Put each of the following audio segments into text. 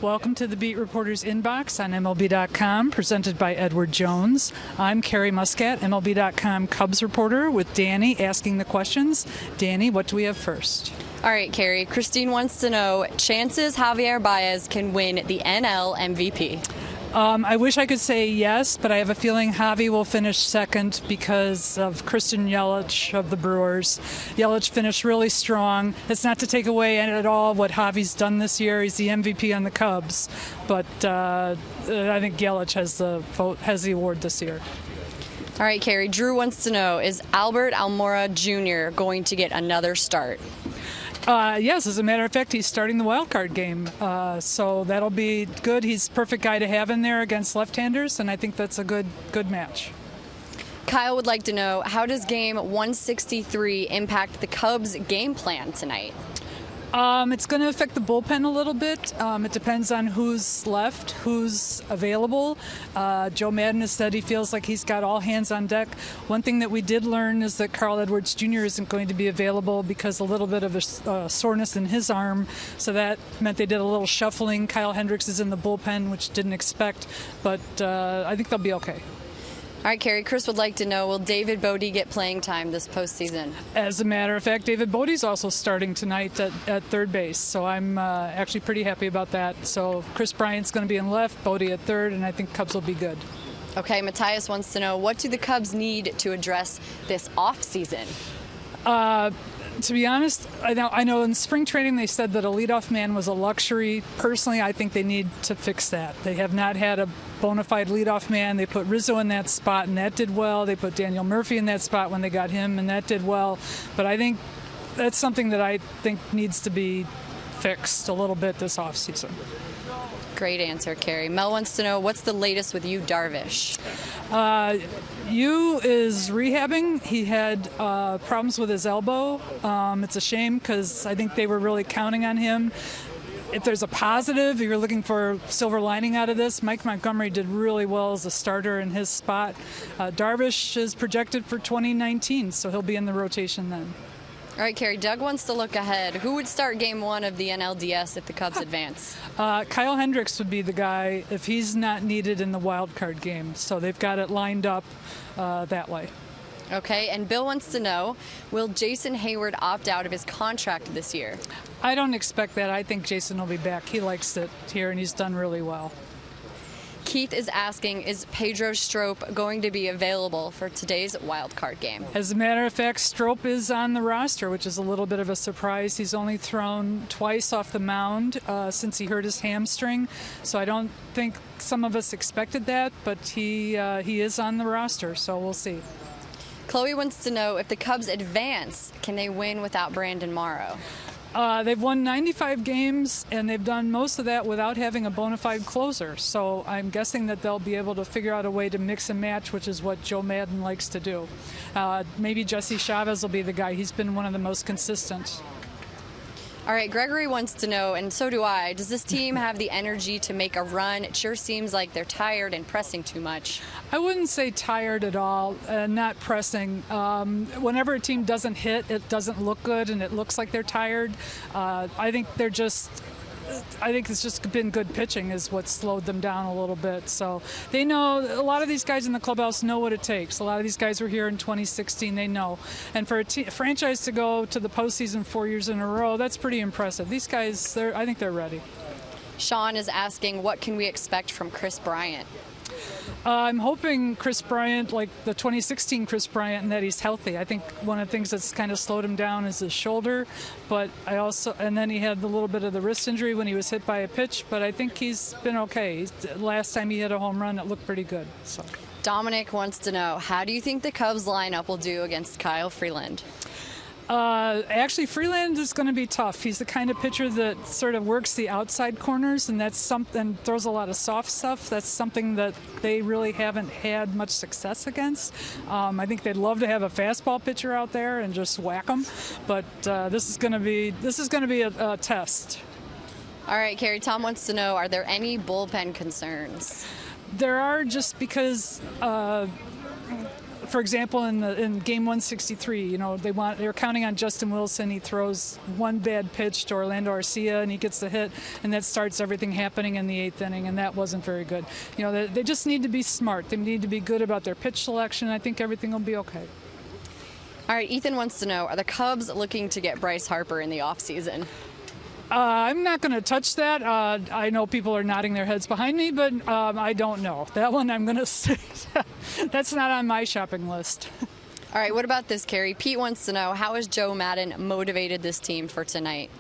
Welcome to the Beat Reporter's Inbox on MLB.com, presented by Edward Jones. I'm Carrie Muskat, MLB.com Cubs reporter, with Danny asking the questions. Danny, what do we have first? All right, Carrie. Christine wants to know, chances Javier BAEZ can win the NL MVP? I wish I could say yes, but I have a feeling Javi will finish second because of Christian Yelich of the Brewers. Yelich finished really strong. It's not to take away at all what Javi's done this year. He's the MVP on the Cubs, but I think Yelich has the award this year. All right, Carrie. Drew wants to know, is Albert Almora Jr. going to get another start? Yes, as a matter of fact, he's starting the wild card game, so that'll be good. He's a perfect guy to have in there against left-handers, and I think that's a good match. Kyle would like to know, how does game 163 impact the Cubs' game plan tonight? It's going to affect the bullpen a little bit. It depends on who's left, who's available. Joe Maddon has said he feels like he's got all hands on deck. One thing that we did learn is that Carl Edwards Jr. isn't going to be available because a little bit of a soreness in his arm, so that meant they did a little shuffling. Kyle Hendricks is in the bullpen, which didn't expect, but I think they'll be okay. All right, Carrie. Chris would like to know, will David BOTE get playing time this postseason? As a matter of fact, David BOTE's also starting tonight at third base, so I'm actually pretty happy about that. So Chris Bryant's going to be in left, BOTE at third, and I think Cubs will be good. Okay, Matthias wants to know, what do the Cubs need to address this off-season? To be honest, I know in spring training they said that a leadoff man was a luxury. Personally, I think they need to fix that. They have not had a bona fide leadoff man. They put Rizzo in that spot, and that did well. They put Daniel Murphy in that spot when they got him, and that did well. But I think that's something that I think needs to be fixed a little bit this offseason. Great answer, Carrie. Mel wants to know, what's the latest with DARVISH? Yu is rehabbing. He had problems with his elbow. It's a shame because I think they were really counting on him. If there's a positive, if you're looking for a silver lining out of this, Mike Montgomery did really well as a starter in his spot. DARVISH is projected for 2019, so he'll be in the rotation then. All right, Carrie, Doug wants to look ahead. Who would start game one of the NLDS if the Cubs advance? Kyle Hendricks would be the guy if he's not needed in the wild card game. So they've got it lined up that way. Okay, and Bill wants to know, will Jason Hayward opt out of his contract this year? I don't expect that. I think Jason will be back. He likes it here, and he's done really well. Keith is asking, is PEDRO STROP going to be available for today's wild card game? As a matter of fact, STROP is on the roster, which is a little bit of a surprise. He's only thrown twice off the mound since he hurt his hamstring, so I don't think some of us expected that, but he is on the roster, so we'll see. Chloe wants to know, if the Cubs advance, can they win without Brandon Morrow? They've won 95 games, and they've done most of that without having a bona fide closer. So I'm guessing that they'll be able to figure out a way to mix and match, which is what Joe Maddon likes to do. Maybe Jesse Chavez will be the guy. He's been one of the most consistent. All right, Gregory wants to know, and so do I, does this team have the energy to make a run? It sure seems like they're tired and pressing too much. I wouldn't say tired at all, not pressing. Whenever a team doesn't hit, it doesn't look good and it looks like they're tired. I think it's just been good pitching is what slowed them down a little bit. So they know, a lot of these guys in the clubhouse know what it takes. A lot of these guys were here in 2016, they know. And for a franchise to go to the postseason 4 years in a row, that's pretty impressive. These guys, I think they're ready. Sean is asking, what can we expect from Chris Bryant? I'm hoping Chris Bryant, like the 2016 Chris Bryant, and that he's healthy. I think one of the things that's kind of slowed him down is his shoulder, and then he had a little bit of the wrist injury when he was hit by a pitch, but I think he's been okay. Last time he hit a home run, it looked pretty good. So. Dominic wants to know, how do you think the Cubs lineup will do against Kyle Freeland? Actually, Freeland is going to be tough. He's the kind of pitcher that sort of works the outside corners, and that's something, throws a lot of soft stuff. That's something that they really haven't had much success against. I think they'd love to have a fastball pitcher out there and just whack them, but this is going to be a test. All right, Carrie. Tom wants to know, are there any bullpen concerns? There are, just because for example, in game 163, you know, they're counting on Justin Wilson. He throws one bad pitch to Orlando Arcia, and he gets the hit, and that starts everything happening in the 8th inning, and that wasn't very good. You know, they just need to be smart. They need to be good about their pitch selection. I think everything will be okay. All right, Ethan wants to know, are the Cubs looking to get Bryce Harper in the offseason? I'm not going to touch that. I know people are nodding their heads behind me, but I don't know. That one I'm going to say that's not on my shopping list. All right, what about this, Carrie? Pete wants to know, how has Joe Madden motivated this team for tonight?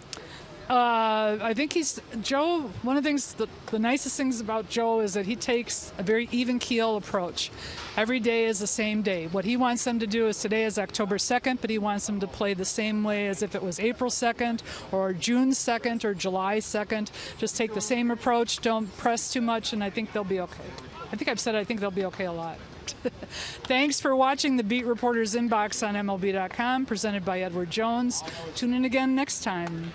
I think Joe, one of the things, the nicest things about Joe is that he takes a very even keel approach. Every day is the same day. What he wants them to do is today is October 2nd, but he wants them to play the same way as if it was April 2nd or June 2nd or July 2nd. Just take the same approach, don't press too much, and I think they'll be okay. I think I've said I think they'll be okay a lot. Thanks for watching the Beat Reporters Inbox on MLB.com, presented by Edward Jones. Tune in again next time.